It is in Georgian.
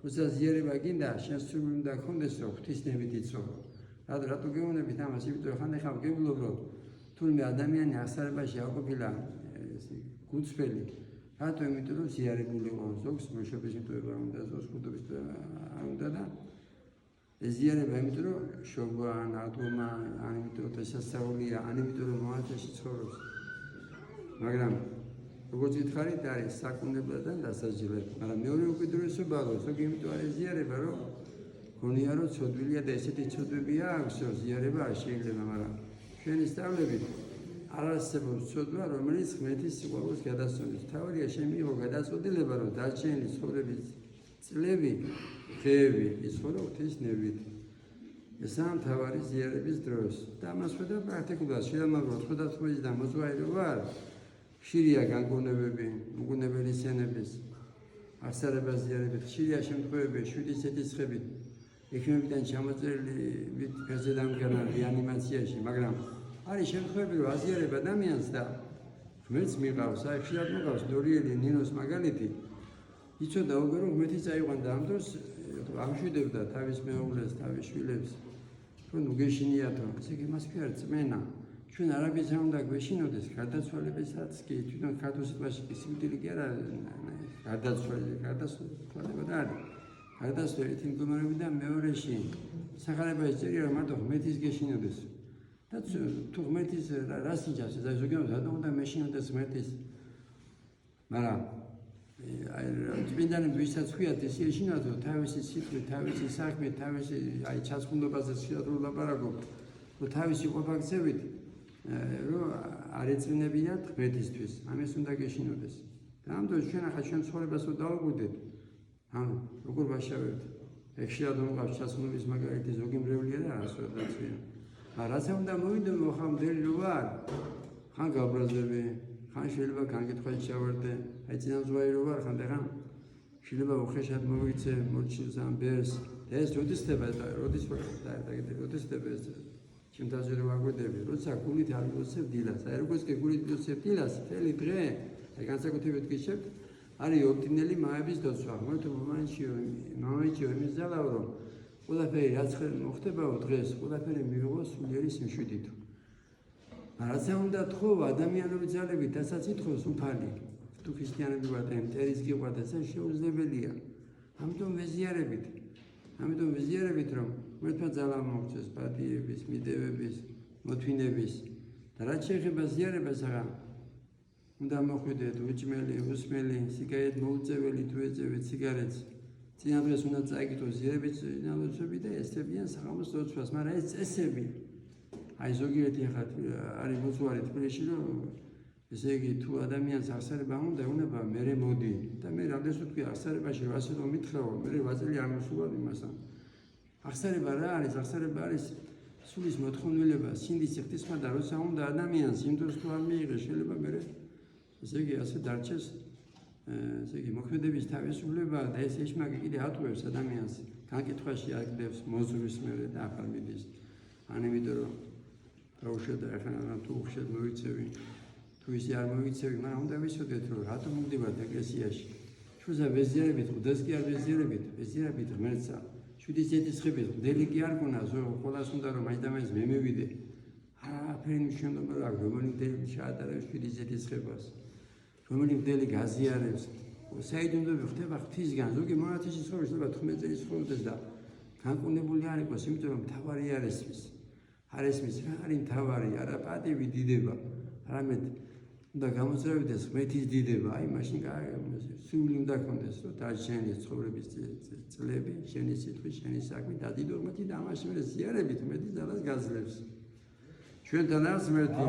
როცა ზიარება გინდა, შენ სულ უნდა გქონდეს, რომ ღვთისნებით იცხოვრო. რატო გეუბნებით ამას, იმიტომ რომ ხანდახან გეუბნებ, რომ თურმე ადამიანი აღსარებაში არ ყოფილა გუცველი. რატო? იმიტომ რომ ზიარებული იყო, ზოგს მშობლის მიტოვება უნდა, ზოგს ხუდობის არ უნდა და ზიარება, იმიტომ რომ შობა, ნადგომა, ან იმიტომ რომ დასასწაულია, ან იმიტომ რომ მონათეში ცხოვრობს. მაგრამ როგორც გითხარით, არის საკუნებლად და დასაჯილად. მაგრამ მეორე უკიდურესობა აქვს, ზოგი იმიტომ არის ზიარება, რომ გონია რომ ცოდვილია და ესეთი ცოდვებია აქვს, რომ ზიარება არ შეიძლება, მაგრამ ჩვენი სწავლებით არ არსებობს ცოდვა, რომელიც ღმერთის სიყვარულს გადასცემს. თავარია შემიიღო გადაწყვეტილება, რომ დარჩენილი ცხოვრების წლები, დღეები იცხოვრო ღვთისნებით. ესაა მთავარი ზიარების დროს. და ამას ხედავ პრაქტიკულად, შეამაგროთ ხვედათქმელის და მოძღვაირო ვარ. ხშირია განგონებები, უგუნებელი სცენების, აღსარება ზიარებით, ხშირია შემთხვევები, შვიდის ეთიცხებით, ექიმებიდან ჩამოწერილი ფერზე დამდგანა რეანიმაციაში, მაგრამ არის შემთხვევები, რომ აზიარება ადამიანს და ღმერთს მიყავს, აი ხშირად მიყავს დორიელი ნინოს მაგალითი. იცოდა უკვე რომ ღმერთი წაიყვანდა ამ დროს ამშვიდებდა თავის მეუღლეს, თავის შვილებს. რომ უგეშინიათო, ესე იგი მას კი არ წმენა. ჩვენ არაბის არ უნდა გვეშინოდეს გარდაცვალებასაც კი თვითონ ქართულ სიტყვაში კი სიკვდილი კი არა გარდაცვალება და არის. გარდაცვალება ერთი მდგომარეობიდან მეორეში სახარებაში წერია რომ მარტო ღმერთის გეშინოდეს. და თუ ღმერთის რას იჯავს, ეს ზოგადად რატომ უნდა მეშინოდეს ღმერთის? მაგრამ წმინდანები ვისაც ხვიათ ეს ეშინათ, რომ თავისი სიტყვით, თავისი საქმით, თავისი აი ჩასწუნდობაზე ხშირად ვლაპარაკობ, რომ თავისი ყოფაქცევით რომ არ ეწინებიათ ღმერთისთვის, ამას უნდა გეშინოდეს. და ამ დროს ჩვენ ახლა ჩვენ ცხოვრებას რო დავაკვირდეთ, ანუ როგორ ვაშავებთ, ხშირად მომყავს ჩასწუნდობის მაგალითი ზოგი მრევლია და არასოდეს. რაც უნდა მოვიდო მოხამდელი რო ვარ, ხან გაბრაზები, ხან შეიძლება განკითხვაში ჩავარდე, აი წინამძღვარი რო ვარ, ხანდახან შეიძლება უხეშად მოვიქცე მორჩილს ამ ბერს. და ეს როდის ხდება, როდის ხდება ეს ჩემთანზე რო ვაკვირდები, როცა გულით არ მივოცებ დილას, აი როგორც კი გულით მივოცებ დილას, მთელი დღე, აი განსაკუთრებით გიჩვენებთ, არის ოპტინელი მაების დოცვა. მოთო მომენტში იმის ძალაო, რომ ყველაფერი რაც მოხდებაო დღეს, ყველაფერი მიიღო სულიერი სიმშვიდით. რაცა უნდა თხოვ ადამიანური ძალებით, რასაც ითხოვს უფალი. თუ ქრისტიანები ვართ, მტერის გიყვართ, ეს შეუძლებელია. ამიტომ ვეზიარებით, რომ ღმერთმა ძალა მოგცეს პატიების, მიდევების, მოთმინების და რაც შეეხება ზიარებას, უნდა მოხვიდეთ უჭმელი, უსმელი, სიგარეტ მოუწეველი, თუ ეწევით სიგარეტს. წინა დღეს უნდა წაიკითხო ზიარების ნალოცვები და ესწრებიან საღამოს ლოცვას, მაგრამ ეს წესები აი ზოგიერთი ახლა არის მოძღვარი თბილისში, რომ ესე იგი თუ ადამიანს აღსარება უნდა მერე მოდი და მე რამდენს ვთქვი აღსარებაში რომ ასე რომ მითხრაო, მერე ვაწელი არ მოსულა იმასთან. აღსარება რა არის? აღსარება არის სულის მოთხოვნილება, სინდისი ღვთისმა და როცა უნდა ადამიანს იმ დროს თუ არ მიიღეს, შეიძლება მერე ესე იგი ასე დარჩეს ესე იგი მოქმედების თავისუფლება და ეს ეშმაკი კიდე ატყუებს ადამიანს, განკითხვაში აგდებს, მოზრვის მერე და ახალ მიდის. ან იმიტომ რომ გაუშვედა ახლა თუ უხშედ მოიცევი, თუ ისე არ მოიცევი, მაგრამ უნდა ვიცოდეთ, რომ რატომ მივდივართ ეკლესიაში. შუზა ვეზიარებით, უდას კი არ ვეზიარებით ღმერთსა. შვიდის ეთიცხებით, მდელი კი არ გონა, ყველას უნდა რომ მაინც მე მივიდე. არაფერი მნიშვნელობა არ აქვს, რომელი მდელი შეატარებს შვიდის ეთიცხებას. რომელი მდელი გაზიარებს. საიდუმლოები ხდება ღვთისგან, ზოგი მონათეში ცხოვრობს, შეიძლება 15 წელი ცხოვრდეს და განკურნებული არ იყოს, იმიტომ რომ მთავარი არ ესმის. არ ესმის რა არის მთავარი, არა პატივი დიდება, არამედ უნდა გამოძრავდეს ღმერთის დიდება, აი მაშინ სული უნდა გქონდეს, რომ დარჩენილ ცხოვრების წლები, შენი სიტყვით, შენი საქმით, დადიდო ღმერთი და ამაში მე ზიარებით ღმერთის ძალას გაძლევს. ჩვენთან არის ღმერთი.